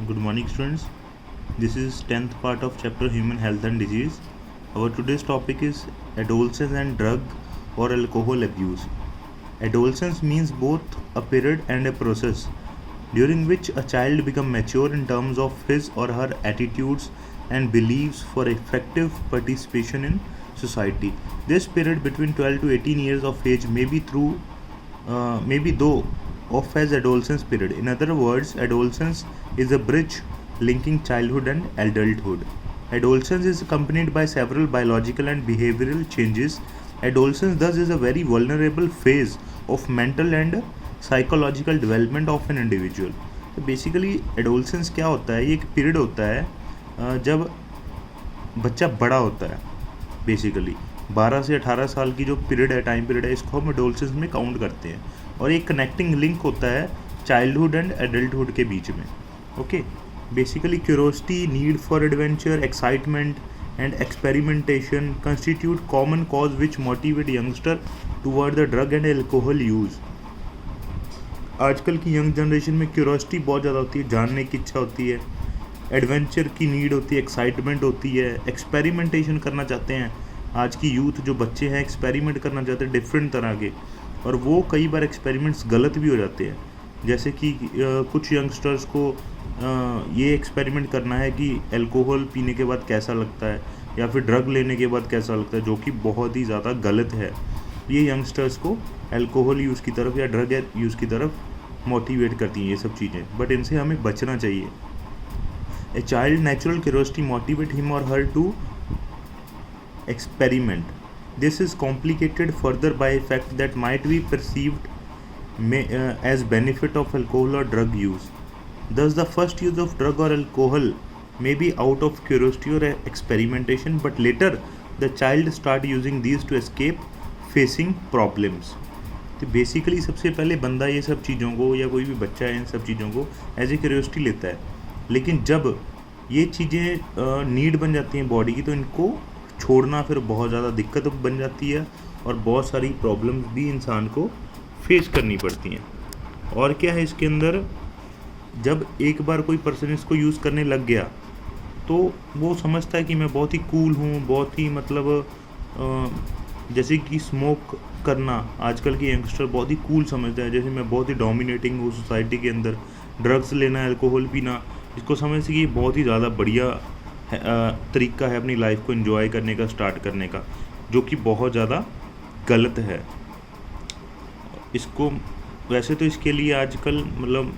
Good morning, students. This is 10th part of chapter Human Health and Disease. Our today's topic is adolescence and drug or alcohol abuse. Adolescence means both a period and a process during which a child becomes mature in terms of his or her attitudes and beliefs for effective participation in society. This period between 12 to 18 years of age may be though of as adolescence period. In other words, adolescence is a bridge linking childhood and adulthood. Adolescence is accompanied by several biological and behavioral changes. Adolescence thus is a very vulnerable phase of mental and psychological development of an individual. तो basically adolescence क्या होता है? ये एक period होता है जब बच्चा बड़ा होता है. बेसिकली 12 से 18 साल की जो पीरियड है, टाइम पीरियड है, इसको हम एडोलसेंस में काउंट करते हैं. और एक कनेक्टिंग लिंक होता है चाइल्डहुड एंड एडल्टहुड के बीच में. Okay, basically curiosity, need for adventure, excitement and experimentation constitute common cause which motivate youngster toward the drug and alcohol use. आजकल की यंग जनरेशन में क्यूरोसिटी बहुत ज़्यादा होती है, जानने की इच्छा होती है, एडवेंचर की नीड होती है, एक्साइटमेंट होती है, एक्सपेरिमेंटेशन करना चाहते हैं. आज की यूथ जो बच्चे हैं एक्सपेरिमेंट करना चाहते हैं डिफरेंट तरह के, और वो कई बार एक्सपेरिमेंट्स गलत भी हो जाते हैं. जैसे कि कुछ यंगस्टर्स को ये एक्सपेरिमेंट करना है कि अल्कोहल पीने के बाद कैसा लगता है या फिर ड्रग लेने के बाद कैसा लगता है, जो कि बहुत ही ज़्यादा गलत है. ये यंगस्टर्स को अल्कोहल यूज़ की तरफ या ड्रग यूज़ की तरफ मोटिवेट करती हैं ये सब चीज़ें, बट इनसे हमें बचना चाहिए. A child natural curiosity motivate him or her to experiment. This is complicated further by a fact that might be perceived as benefit of alcohol or drug use. Thus, the first use of drug or alcohol may be out of curiosity or experimentation, but later the child start using these to escape facing problems. तो basically सबसे पहले बंदा ये सब चीज़ों को, या कोई भी बच्चा है इन सब चीज़ों को एज ए क्यूरियोसिटी लेता है, लेकिन जब ये चीज़ें नीड बन जाती हैं बॉडी की, तो इनको छोड़ना फिर बहुत ज़्यादा दिक्कत बन जाती है और बहुत सारी प्रॉब्लम्स भी इंसान को फेस करनी पड़ती हैं. और क्या है इसके अंदर, जब एक बार कोई पर्सन इसको यूज़ करने लग गया तो वो समझता है कि मैं बहुत ही कूल हूँ, बहुत ही मतलब जैसे कि स्मोक करना आजकल के यंगस्टर बहुत ही कूल समझता है, जैसे मैं बहुत ही डोमिनेटिंग हूँ सोसाइटी के अंदर. ड्रग्स लेना, अल्कोहल पीना, इसको समझ से कि ये बहुत ही ज़्यादा बढ़िया तरीका है अपनी लाइफ को एंजॉय करने का, स्टार्ट करने का, जो कि बहुत ज़्यादा गलत है. इसको वैसे तो इसके लिए आजकल मतलब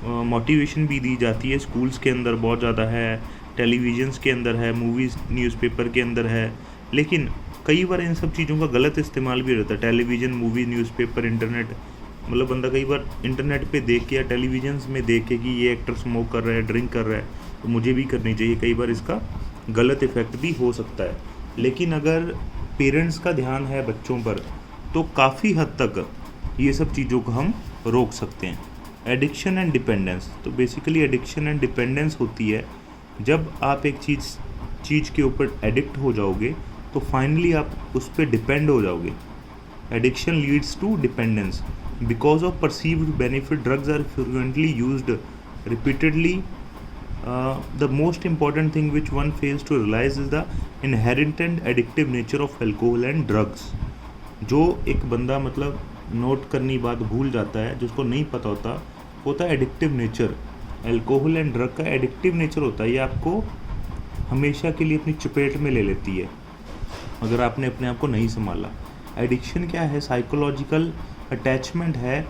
मोटिवेशन भी दी जाती है, स्कूल्स के अंदर बहुत ज़्यादा है, टेलीविज़न्स के अंदर है, मूवीज़ न्यूज़पेपर के अंदर है, लेकिन कई बार इन सब चीज़ों का गलत इस्तेमाल भी रहता है. टेलीविज़न, मूवी, न्यूज़पेपर, इंटरनेट, मतलब बंदा कई बार इंटरनेट पे देख के या टेलीविज़न्स में देख के कि ये एक्टर स्मोक कर रहा है, ड्रिंक कर रहा है, तो मुझे भी करनी चाहिए. कई बार इसका गलत इफ़ेक्ट भी हो सकता है. लेकिन अगर पेरेंट्स का ध्यान है बच्चों पर, तो काफ़ी हद तक ये सब चीज़ों को हम रोक सकते हैं. एडिक्शन एंड डिपेंडेंस, तो बेसिकली एडिक्शन एंड डिपेंडेंस होती है जब आप एक चीज़ के ऊपर एडिक्ट हो जाओगे तो फाइनली आप उस पर डिपेंड हो जाओगे. Addiction leads to dependence. Because of perceived benefit, drugs are frequently used repeatedly. The most important thing which one fails to realize is the inherent and addictive nature of alcohol and drugs. जो एक बंदा मतलब note करनी बात भूल जाता है, जिसको नहीं पता होता है addictive nature. Alcohol and drug का एडिक्टिव नेचर होता है, ये आपको हमेशा के लिए अपनी चपेट में ले लेती है अगर आपने अपने आप को नहीं संभाला. एडिक्शन क्या है? साइकोलॉजिकल अटैचमेंट है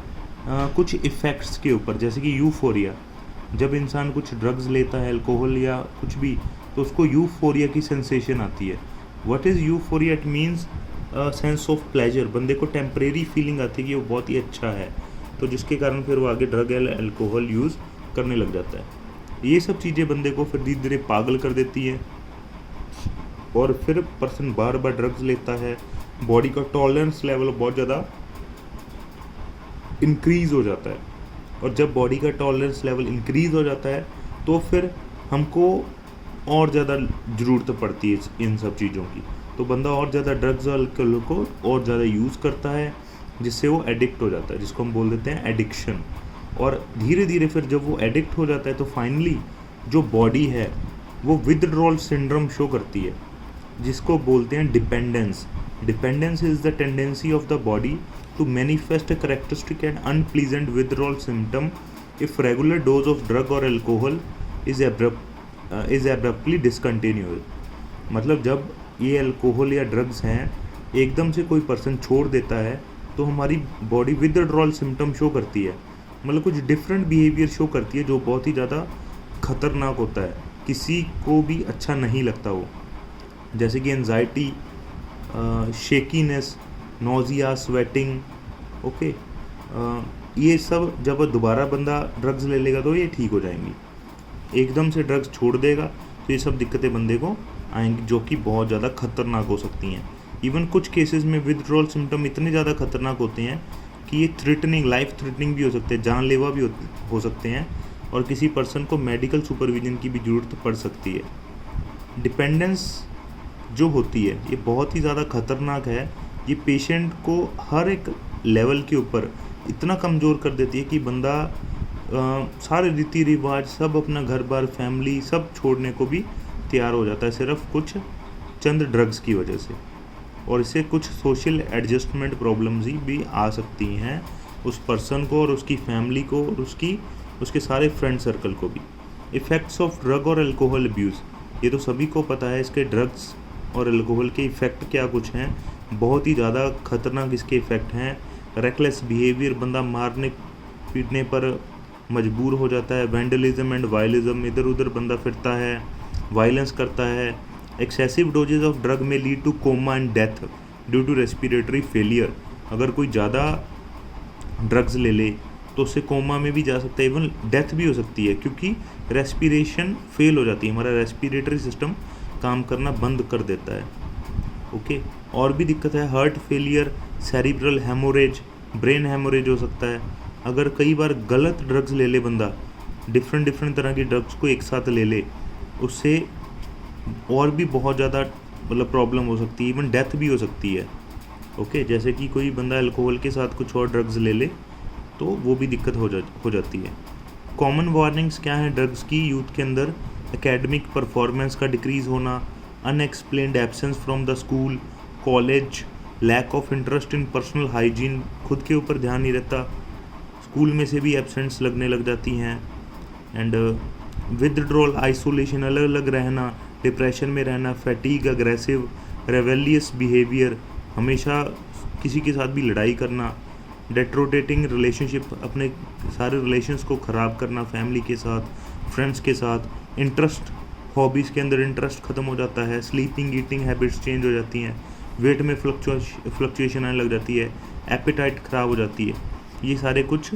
कुछ इफ़ेक्ट्स के ऊपर, जैसे कि यूफोरिया. जब इंसान कुछ ड्रग्स लेता है, अल्कोहल या कुछ भी, तो उसको यूफोरिया की सेंसेशन आती है. What is euphoria? It means sense of pleasure. बंदे को टेम्परेरी फीलिंग आती है कि वो बहुत ही अच्छा है, तो जिसके कारण फिर वो आगे ड्रग या अल्कोहल यूज़ करने लग जाता है. ये सब चीज़ें बंदे को फिर धीरे धीरे पागल कर देती हैं, और फिर पर्सन बार बार ड्रग्स लेता है. बॉडी का टॉलरेंस लेवल बहुत ज़्यादा इंक्रीज़ हो जाता है, और जब बॉडी का टॉलरेंस लेवल इंक्रीज़ हो जाता है तो फिर हमको और ज़्यादा ज़रूरत पड़ती है इन सब चीज़ों की. तो बंदा और ज़्यादा ड्रग्स और अल्कोहल को और ज़्यादा यूज़ करता है, जिससे वो एडिक्ट हो जाता है, जिसको हम बोल देते हैं एडिक्शन. और धीरे धीरे फिर जब वो एडिक्ट हो जाता है तो फाइनली जो बॉडी है वो विथड्रॉल सिंड्रोम शो करती है, जिसको बोलते हैं dependence. Dependence is the tendency of the body to manifest a characteristic and unpleasant withdrawal symptom if regular dose of drug or alcohol is abruptly discontinued। मतलब जब ये अल्कोहल या ड्रग्स हैं एकदम से कोई पर्सन छोड़ देता है तो हमारी बॉडी विथड्रॉल सिम्टम शो करती है, मतलब कुछ डिफरेंट बिहेवियर शो करती है जो बहुत ही ज़्यादा खतरनाक होता है, किसी को भी अच्छा नहीं लगता वो, जैसे कि anxiety, shakiness, nausea, sweating. Okay, ये सब जब दोबारा बंदा ड्रग्स ले लेगा तो ये ठीक हो जाएंगी। एकदम से ड्रग्स छोड़ देगा तो ये सब दिक्कतें बंदे को आएंगी जो कि बहुत ज़्यादा खतरनाक हो सकती हैं। इवन कुछ केसेस में विथड्रॉल सिम्टम इतने ज़्यादा खतरनाक होते हैं कि ये थ्रेटनिंग, लाइफ थ्रेटनिंग भी हो सकते हैं, जानलेवा भी हो सकते हैं और किसी पर्सन को मेडिकल सुपरविजन की भी ज़रूरत पड़ सकती है। डिपेंडेंस जो होती है ये बहुत ही ज़्यादा खतरनाक है। ये पेशेंट को हर एक लेवल के ऊपर इतना कमज़ोर कर देती है कि बंदा सारे रीति रिवाज सब, अपना घर बार, फैमिली सब छोड़ने को भी तैयार हो जाता है सिर्फ कुछ चंद ड्रग्स की वजह से। और इससे कुछ सोशल एडजस्टमेंट प्रॉब्लम्स ही भी आ सकती हैं उस पर्सन को और उसकी फैमिली को और उसके सारे फ्रेंड सर्कल को भी। इफ़ेक्ट्स ऑफ ड्रग और अल्कोहल अब्यूज़, ये तो सभी को पता है इसके ड्रग्स और अल्कोहल के इफ़ेक्ट क्या कुछ हैं, बहुत ही ज़्यादा खतरनाक इसके इफ़ेक्ट हैं। रेकलेस बिहेवियर, बंदा मारने पीटने पर मजबूर हो जाता है। वैंडलिज्म एंड वायलिज्म, इधर उधर बंदा फिरता है, वायलेंस करता है। एक्सेसिव डोजेज ऑफ ड्रग में lead to coma and death due to respiratory failure, अगर कोई ज़्यादा ड्रग्स ले ले तो उससे कोमा में भी जा सकता है, इवन डेथ भी हो सकती है क्योंकि रेस्पिरेशन फेल हो जाती है, हमारा रेस्पिरेटरी सिस्टम काम करना बंद कर देता है। ओके, और भी दिक्कत है, heart failure, cerebral haemorrhage, brain haemorrhage हो सकता है। अगर कई बार गलत ड्रग्स ले ले बंदा, डिफरेंट तरह की ड्रग्स को एक साथ ले ले, उससे और भी बहुत ज़्यादा मतलब प्रॉब्लम हो सकती है, इवन डेथ भी हो सकती है। ओके, जैसे कि कोई बंदा अल्कोहल के साथ कुछ और ड्रग्स ले ले तो वो भी दिक्कत हो जाती है। कॉमन वार्निंग्स क्या हैं ड्रग्स की यूथ के अंदर? एकेडमिक परफॉर्मेंस का डिक्रीज़ होना, unexplained absence from the school college, lack of interest in personal hygiene, खुद के ऊपर ध्यान नहीं रहता, स्कूल में से भी एब्सेंट्स लगने लग जाती हैं। एंड विथड्रॉल, आइसोलेशन, अलग अलग रहना, डिप्रेशन में रहना, फैटीग, अग्रेसिव, रेवेलियस बिहेवियर, हमेशा किसी के साथ भी लड़ाई करना, डेट्रोटेटिंग रिलेशनशिप, अपने सारे रिलेशंस को ख़राब करना, फैमिली के साथ, फ्रेंड्स के साथ, इंटरेस्ट, हॉबीज़ के अंदर इंटरेस्ट ख़त्म हो जाता है, स्लीपिंग ईटिंग हैबिट्स चेंज हो जाती हैं, वेट में फ्लक्चुएशन आने लग जाती है, एपेटाइट ख़राब हो जाती है। ये सारे कुछ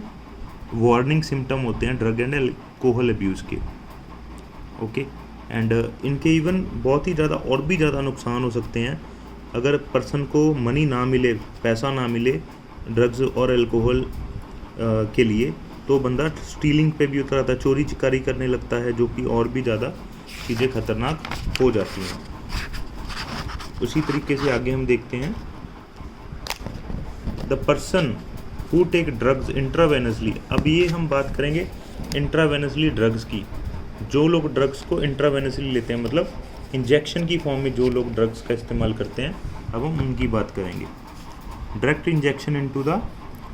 वार्निंग सिम्टम होते हैं ड्रग एंड अल्कोहल अब्यूज़ के। ओके, एंड इनके इवन बहुत ही ज़्यादा और भी ज़्यादा नुकसान हो सकते हैं। अगर पर्सन को मनी ना मिले, पैसा ना मिले ड्रग्स और अल्कोहल के लिए, तो बंदा स्टीलिंग पे भी उतर आता है, चोरी चिकारी करने लगता है, जो कि और भी ज़्यादा चीज़ें खतरनाक हो जाती हैं। उसी तरीके से आगे हम देखते हैं, the person who take drugs intravenously. अब ये हम बात करेंगे इंट्रावेनसली ड्रग्स की। जो लोग ड्रग्स को इंट्रावेनसली लेते हैं, मतलब इंजेक्शन की फॉर्म में जो लोग ड्रग्स का इस्तेमाल करते हैं, अब हम उनकी बात करेंगे। Direct injection into the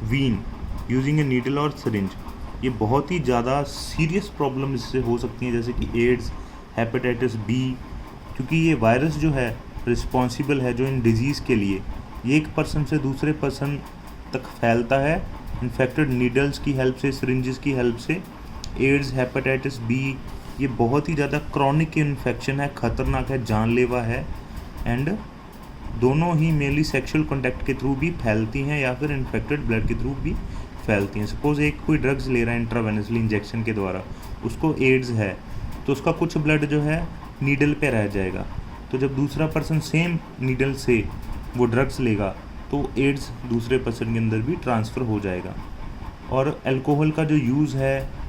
vein using a needle और सिरिंज, ये बहुत ही ज़्यादा सीरियस प्रॉब्लम इससे हो सकती हैं, जैसे कि एड्स, हेपेटाइटिस बी, क्योंकि ये वायरस जो है रिस्पॉन्सिबल है जो इन डिजीज़ के लिए, ये एक पर्सन से दूसरे पर्सन तक फैलता है इन्फेक्टेड नीडल्स की हेल्प से, सिरिंजेस की हेल्प से। एड्स, हेपेटाइटिस बी, ये बहुत ही ज़्यादा क्रॉनिक इन्फेक्शन है, ख़तरनाक है, जानलेवा है, एंड दोनों ही मेनली सेक्सुअल कॉन्टैक्ट के थ्रू भी फैलती हैं या फिर इन्फेक्टेड ब्लड के थ्रू भी फैलती हैं। सपोज़ एक कोई ड्रग्स ले रहा है इंट्रावेनसली इंजेक्शन के द्वारा, उसको एड्स है तो उसका कुछ ब्लड जो है नीडल पे रह जाएगा, तो जब दूसरा पर्सन सेम नीडल से वो ड्रग्स लेगा तो एड्स दूसरे पर्सन के अंदर भी ट्रांसफ़र हो जाएगा। और अल्कोहल का जो यूज़ है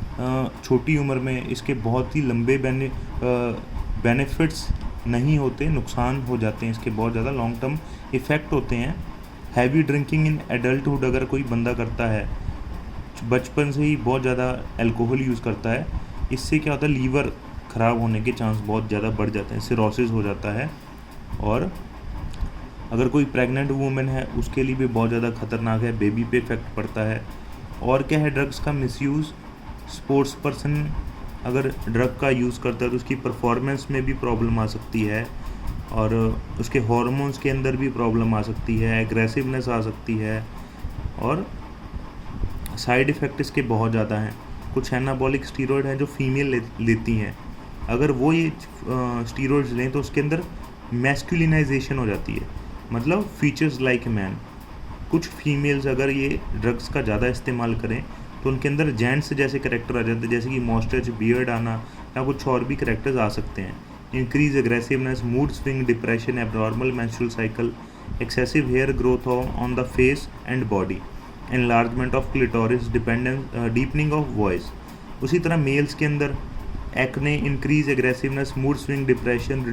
छोटी उम्र में, इसके बहुत ही लंबे बेनिफिट्स नहीं होते, नुकसान हो जाते हैं इसके, बहुत ज़्यादा लॉन्ग टर्म इफ़ेक्ट होते हैं। हैवी ड्रिंकिंग इन एडल्टहुड अगर कोई बंदा करता है बचपन से ही बहुत ज़्यादा अल्कोहल यूज़ करता है, इससे क्या होता है, लीवर ख़राब होने के चांस बहुत ज़्यादा बढ़ जाते हैं, सिरोसिस हो जाता है। और अगर कोई प्रेग्नेंट वूमेन है उसके लिए भी बहुत ज़्यादा ख़तरनाक है, बेबी पे इफ़ेक्ट पड़ता है। और क्या है, ड्रग्स का मिसयूज़, स्पोर्ट्स पर्सन अगर ड्रग का यूज़ करता है तो उसकी परफॉर्मेंस में भी प्रॉब्लम आ सकती है, और उसके हार्मोन्स के अंदर भी प्रॉब्लम आ सकती है, एग्रेसिवनेस आ सकती है, और साइड इफ़ेक्ट इसके बहुत ज़्यादा हैं। कुछ एनाबॉलिक स्टीरॉयड हैं जो फीमेल लेती हैं, अगर वो ये स्टीरॉयड्स लें तो उसके अंदर मैस्कुलिनाइजेशन हो जाती है, मतलब फीचर्स लाइक मैन। कुछ फीमेल्स अगर ये ड्रग्स का ज़्यादा इस्तेमाल करें तो उनके अंदर जेंट्स जैसे करेक्टर आ जाते हैं, जैसे कि मॉस्टच, बियर्ड आना, या कुछ और भी करेक्टर्स आ सकते हैं। Increase aggressiveness, mood swing, depression, abnormal menstrual cycle, excessive hair growth on the face and body, enlargement of clitoris, deepening of voice. उसी तरह मेल्स के अंदर acne, increase aggressiveness, mood swing, depression,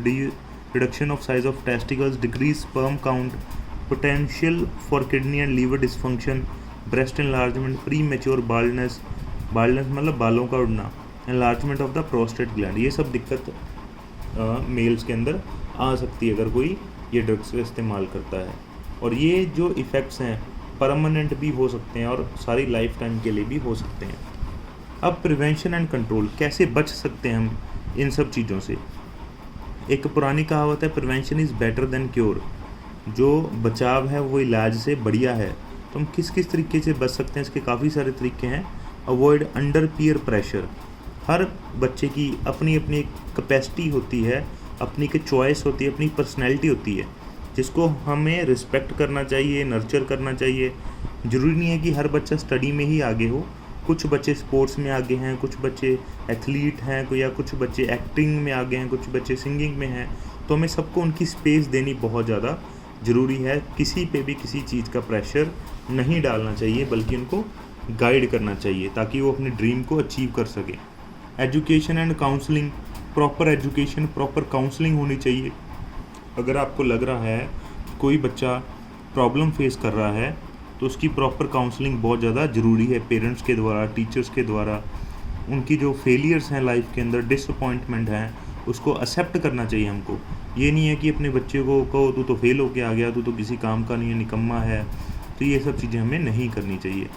reduction of size of testicles, decrease sperm count, potential for kidney and liver dysfunction, breast enlargement, premature baldness, baldness मतलब बालों का उड़ना, enlargement of the prostate gland. ये सब दिक्कत mails के अंदर आ सकती है अगर कोई ये ड्रग्स का इस्तेमाल करता है। और ये जो इफ़ेक्ट्स हैं परमानेंट भी हो सकते हैं और सारी लाइफ टाइम के लिए भी हो सकते हैं। अब प्रिवेंशन एंड कंट्रोल, कैसे बच सकते हैं हम इन सब चीज़ों से। एक पुरानी कहावत है, prevention is better than cure. जो बचाव है वो इलाज से बढ़िया है। तो हम किस किस तरीके से बच सकते हैं, इसके काफ़ी सारे तरीके हैं। Avoid under peer pressure. हर बच्चे की अपनी अपनी एक कैपेसिटी होती है, अपनी एक चॉइस होती है, अपनी पर्सनैलिटी होती है, जिसको हमें रिस्पेक्ट करना चाहिए, नर्चर करना चाहिए। ज़रूरी नहीं है कि हर बच्चा स्टडी में ही आगे हो, कुछ बच्चे स्पोर्ट्स में आगे हैं, कुछ बच्चे एथलीट हैं, या कुछ बच्चे एक्टिंग में आगे हैं, कुछ बच्चे सिंगिंग में हैं। तो हमें सबको उनकी स्पेस देनी बहुत ज़्यादा ज़रूरी है। किसी पे भी किसी चीज़ का प्रेशर नहीं डालना चाहिए, बल्कि उनको गाइड करना चाहिए ताकि वो अपने ड्रीम को अचीव कर सकें। Education and counselling, proper education, proper counselling होनी चाहिए। अगर आपको लग रहा है कोई बच्चा प्रॉब्लम फेस कर रहा है तो उसकी प्रॉपर काउंसलिंग बहुत ज़्यादा ज़रूरी है, पेरेंट्स के द्वारा, टीचर्स के द्वारा। उनकी जो फेलियर्स हैं लाइफ के अंदर, डिसअपॉइंटमेंट हैं, उसको एक्सेप्ट करना चाहिए हमको। ये नहीं है कि अपने बच्चे को कहो तू तो फेल होके आ गया, तू तो किसी काम का नहीं है, निकम्मा है। तो ये सब चीज़ें हमें नहीं करनी चाहिए।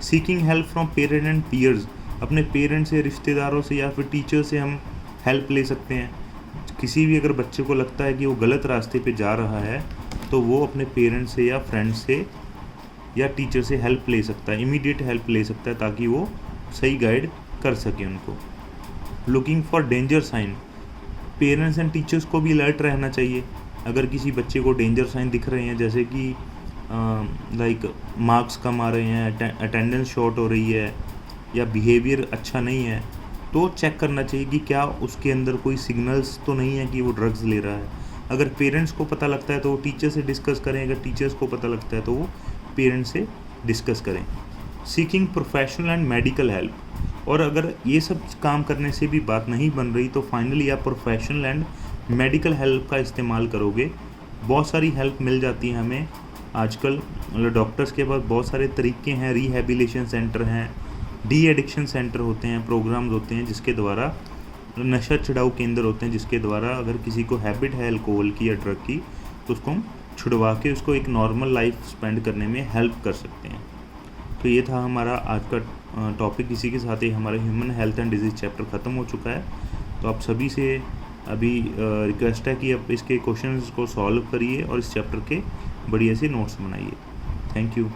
Seeking help from parent and peers, अपने पेरेंट्स से, रिश्तेदारों से या फिर टीचर से हम हेल्प ले सकते हैं। किसी भी अगर बच्चे को लगता है कि वो गलत रास्ते पे जा रहा है तो वो अपने पेरेंट्स से या फ्रेंड्स से या टीचर से हेल्प ले सकता है, इमीडिएट हेल्प ले सकता है, ताकि वो सही गाइड कर सके उनको। Looking for danger sign, parents and teachers को भी अलर्ट रहना चाहिए। अगर किसी बच्चे को डेंजर साइन दिख रहे हैं, जैसे कि लाइक मार्क्स कम आ रहे हैं, अटेंडेंस शॉर्ट हो रही है, या बिहेवियर अच्छा नहीं है, तो चेक करना चाहिए कि क्या उसके अंदर कोई सिग्नल्स तो नहीं है कि वो ड्रग्स ले रहा है। अगर पेरेंट्स को पता लगता है तो वो टीचर से डिस्कस करें, अगर टीचर्स को पता लगता है तो वो पेरेंट्स से डिस्कस करें। Seeking professional and medical help, और अगर ये सब काम करने से भी बात नहीं बन रही तो फाइनली आप प्रोफेशनल एंड मेडिकल हेल्प का इस्तेमाल करोगे। बहुत सारी हेल्प मिल जाती है हमें आजकल, मतलब डॉक्टर्स के पास बहुत सारे तरीके हैं, रिहैबिलिटेशन सेंटर हैं, डी एडिक्शन सेंटर होते हैं, प्रोग्राम्स होते हैं जिसके द्वारा, नशा छुड़ाऊ केंद्र होते हैं जिसके द्वारा अगर किसी को हैबिट है अल्कोहल की या ड्रग की तो उसको हम छुड़वा के उसको एक नॉर्मल लाइफ स्पेंड करने में हेल्प कर सकते हैं। तो ये था हमारा आज का टॉपिक। इसी के साथ ही हमारा human health and disease chapter ख़त्म हो चुका है। तो आप सभी से अभी रिक्वेस्ट है कि आप इसके क्वेश्चंस को सॉल्व करिए और इस चैप्टर के बढ़िया से नोट्स बनाइए। Thank you.